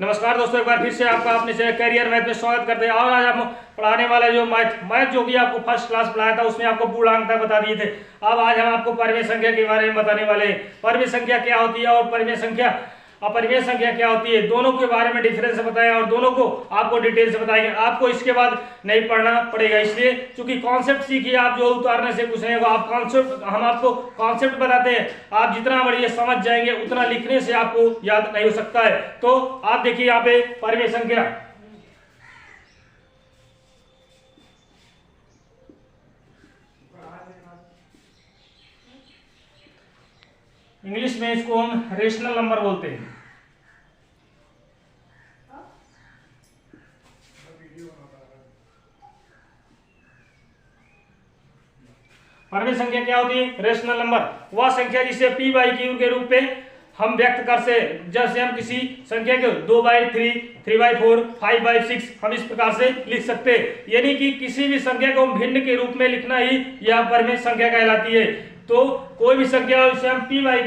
नमस्कार दोस्तों, एक बार फिर से आपका अपने कैरियर मैथ में स्वागत करते हैं। और आज हम पढ़ाने वाले जो मैथ जो कि आपको फर्स्ट क्लास पढ़ाया था उसमें आपको पूर्णांकता बता दिए थे। अब आज हम आपको परिमेय संख्या के बारे में बताने वाले हैं। परिमेय संख्या क्या होती है और परिमेय संख्या अपरिमेय संख्या क्या होती है, दोनों के बारे में डिफरेंस बताएं और दोनों को आपको डिटेल से बताएंगे। आपको इसके बाद नहीं पढ़ना पड़ेगा, इसलिए क्योंकि कॉन्सेप्ट सीखिए आप, जो उतारने से कुछ नहीं होगा। आप कॉन्सेप्ट, हम आपको कॉन्सेप्ट बताते हैं, आप जितना बढ़िया समझ जाएंगे उतना लिखने से आपको याद नहीं हो सकता है। तो आप देखिए यहाँ पे परिमेय संख्या, इंग्लिश में इसको हम रेशनल नंबर बोलते हैं। परिमेय संख्या क्या होती है? रेशनल नंबर, वह संख्या जिसे p बाई क्यू के रूप में हम व्यक्त कर से, जैसे हम किसी संख्या को 2/3, 3/4, 5/6 हम इस प्रकार से लिख सकते हैं। यानी कि किसी भी संख्या को हम भिन्न के रूप में लिखना ही यह परिमेय संख्या कहलाती है। तो कोई भी संख्या हो जिसे हम p बाई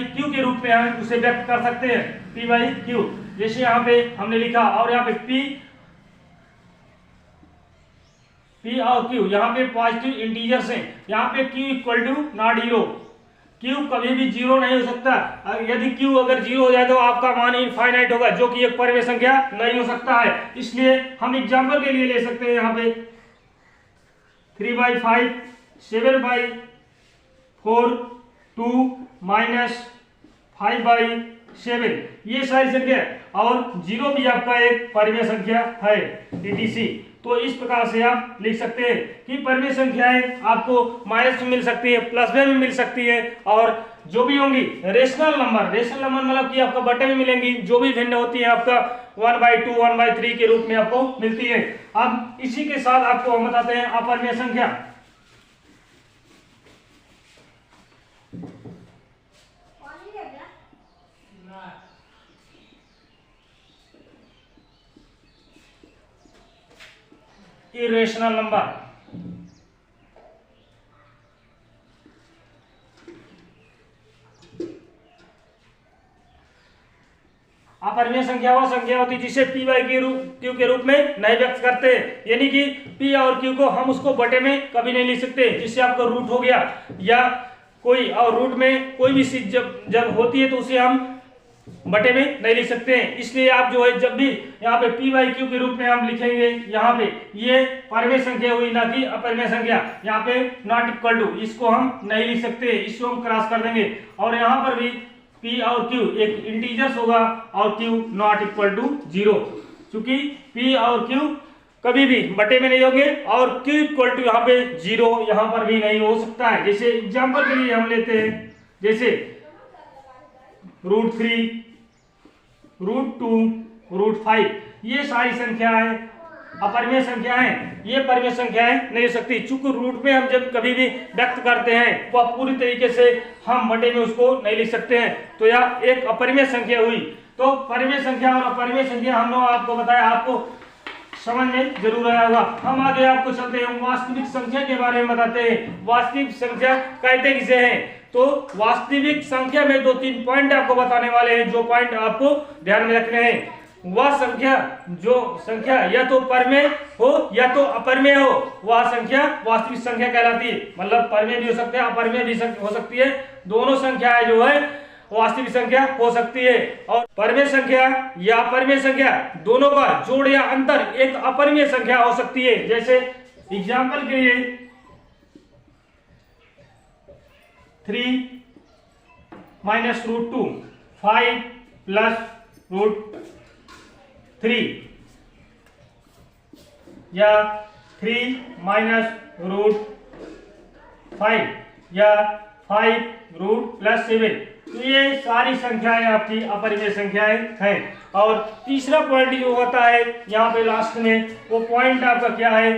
क्यू के रूप में हम उसे व्यक्त कर सकते हैं, p बाई क्यू। जैसे यहाँ पे हमने लिखा, और यहाँ पे p और q यहाँ पे पॉजिटिव इंटीजर्स हैं। यहाँ पे q equal to not zero, q कभी भी जीरो नहीं हो सकता। यदि q अगर जीरो हो जाए तो आपका मान इनफाइनाइट होगा, जो कि एक परिमेय संख्या नहीं हो सकता है। इसलिए हम एग्जांपल के लिए ले सकते हैं यहाँ पे 3/5, 7/4, 2 माइनस 5/7, ये सारी संख्या, और जीरो भी आपका एक परिमेय संख्या है, etc। तो इस प्रकार से आप लिख सकते हैं कि परिमेय संख्याएं आपको माइनस में मिल सकती है, प्लस में भी मिल सकती है, और जो भी होंगी रेशनल नंबर मतलब कि आपका बटे में मिलेंगी, जो भी भिन्न होती है आपका 1/2, 1/3 के रूप में आपको मिलती है। अब इसी के साथ आपको हम बताते हैं अपरिमेय संख्या। इरेशनल नंबर, अपरिमेय संख्या वह संख्या होती है जिसे p बाई क्यू के रूप में नहीं व्यक्त करते। यानी कि p और q को हम उसको बटे में कभी नहीं लिख सकते। जिससे आपका रूट हो गया या कोई, और रूट में कोई भी चीज जब होती है तो उसे हम बटे में नहीं लिख सकते हैं। इसलिए आप जो है जब भी यहाँ पे p बाई क्यू के रूप में हम लिखेंगे, यहाँ पे ये परिमेय संख्या हुई, ना कि अपरिमेय संख्या। यहाँ पे नॉट इक्वल टू, इसको हम नहीं लिख सकते, इसको हम क्रॉस कर देंगे। और यहाँ पर भी p और q एक इंटीजर्स होगा और q not equal to zero, क्योंकि p और q कभी भी बटे में नहीं होंगे, और q इक्वल टू यहाँ पे जीरो यहाँ पर भी नहीं हो सकता है। जैसे एग्जाम्पल के लिए हम लेते हैं, जैसे √3, √2, √5, ये सारी संख्याएं अपरिमेय संख्याएं, ये परिमेय संख्याएं नहीं हो सकती। चूंकि रूट में हम जब कभी भी व्यक्त करते हैं वह पूरी तरीके से हम बटे में उसको नहीं लिख सकते हैं, तो यह एक अपरिमेय संख्या हुई। तो परिमेय संख्या और अपरिमेय संख्या हम लोग आपको बताया, आपको समझ में जरूर आया होगा। हम आगे आपको चलते हैं वास्तविक संख्या के बारे में बताते हैं। वास्तविक संख्या कहते किसे हैं? तो वास्तविक संख्या में 2-3 पॉइंट आपको बताने वाले हैं, जो पॉइंट आपको ध्यान में रखने हैं। वह संख्या, जो संख्या या तो परिमेय हो या तो अपरिमेय हो, वह संख्या वास्तविक संख्या कहलाती है। मतलब परिमेय भी हो सकते हैं, अपरिमेय भी हो सकती है, दोनों संख्याएं जो है वास्तविक संख्या हो सकती है। और परिमेय संख्या या अपरिमेय संख्या दोनों का जोड़ या अंतर एक अपरिमेय संख्या हो सकती है। जैसे एग्जाम्पल के लिए 3 माइनस √2, 5 प्लस √3, या 3 माइनस √5, या 5 √+7, तो ये सारी संख्याएं आपकी अपरिमेय संख्याएं हैं। और तीसरा पॉइंट जो होता है यहाँ पे लास्ट में, वो पॉइंट आपका क्या है?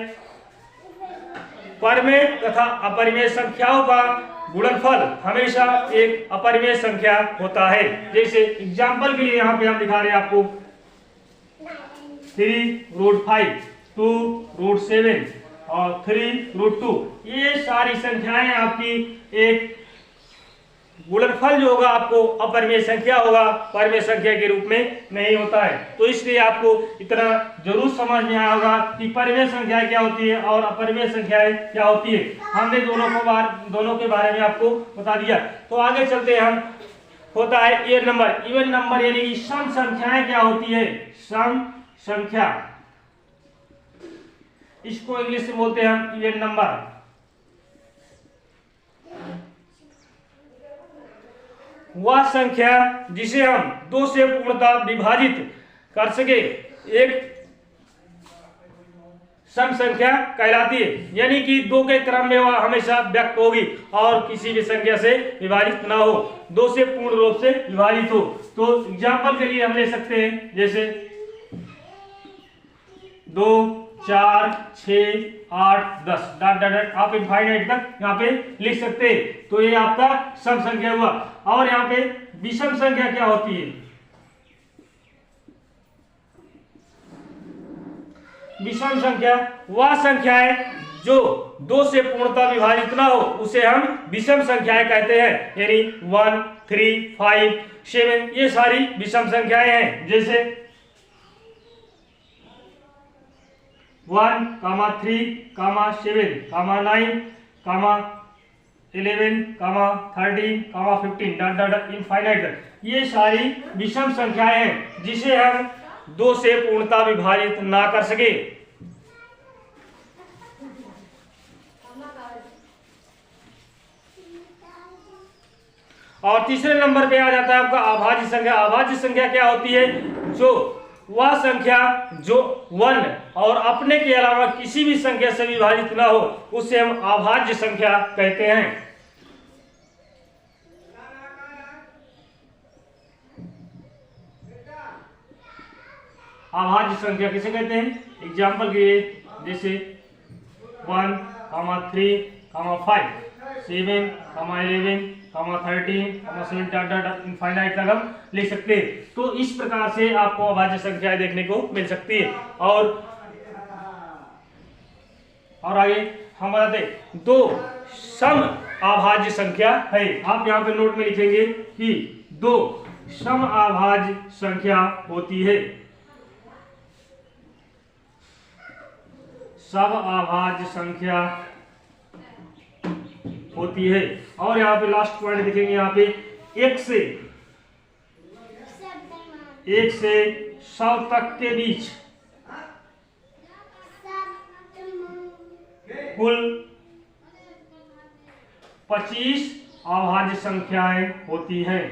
परिमेय तथा अपरिमेय संख्याओं का गुणनफल हमेशा एक अपरिमेय संख्या होता है। जैसे एग्जाम्पल के लिए यहाँ पे हम दिखा रहे हैं आपको 3√5, 2√7 और 3√2, ये सारी संख्याएं आपकी एक गुणनफल जो होगा आपको अपरिमेय संख्या होगा, परिमेय संख्या के रूप में नहीं होता है। तो इसलिए आपको इतना जरूर समझ में आया होगा कि परिमेय संख्या क्या होती है और अपरिमेय संख्याएं क्या होती है। हमने दोनों के बारे में आपको बता दिया। तो आगे चलते हैं हम। होता है इवन नंबर। इवन नंबर यानी कि सम संख्याएं क्या होती है, सम संख्या, इसको इंग्लिश में बोलते हैं हम इवन नंबर। वह संख्या जिसे हम 2 से पूर्णतः विभाजित कर सके एक सम संख्या कहलाती है। यानी कि 2 के क्रम में वह हमेशा व्यक्त होगी और किसी भी संख्या से विभाजित ना हो, 2 से पूर्ण रूप से विभाजित हो। तो एग्जाम्पल के लिए हम ले सकते हैं, जैसे 2, 4, 6, 8, 10 डॉट डॉट डॉट आप इनफाइनाइट तक यहाँ पे लिख सकते हैं। तो ये आपका सम संख्या हुआ। और यहाँ पे विषम संख्या क्या होती है, विषम संख्या वह संख्या है जो 2 से पूर्णतः विभाजित ना हो, उसे हम विषम संख्याएं कहते हैं। यानी 1, 3, 5, 7 ये सारी विषम संख्याएं हैं। जैसे 1, 3, 7, 9, 11, 13, 15 डॉट डॉट इनफाइनाइट, ये सारी विषम संख्याएं हैं जिसे हम 2 से पूर्णतः विभाजित ना कर सके। और तीसरे नंबर पे आ जाता है आपका अभाज्य संख्या। अभाज्य संख्या क्या होती है, जो वह संख्या जो 1 और अपने के अलावा किसी भी संख्या से विभाजित ना हो, उसे हम अभाज्य संख्या कहते हैं। अभाज्य संख्या किसे कहते हैं, एग्जाम्पल के लिए जैसे 1, 3, 5, 7, 11, 13, 17 डॉट डॉट इनफाइनाइट तक हम लिख सकते हैं। तो इस प्रकार से आपको अभाज्य संख्याएं देखने को मिल सकती है। और आगे हम बताते हैं 2 सम अभाज्य संख्या है। आप यहाँ पे नोट में लिखेंगे कि 2 सम अभाज्य संख्या होती है। सब अभाज्य संख्या होती है। और यहाँ पे लास्ट पॉइंट देखेंगे, यहाँ पे 1 से 100 तक के बीच कुल 25 अभाज्य संख्याएं होती हैं।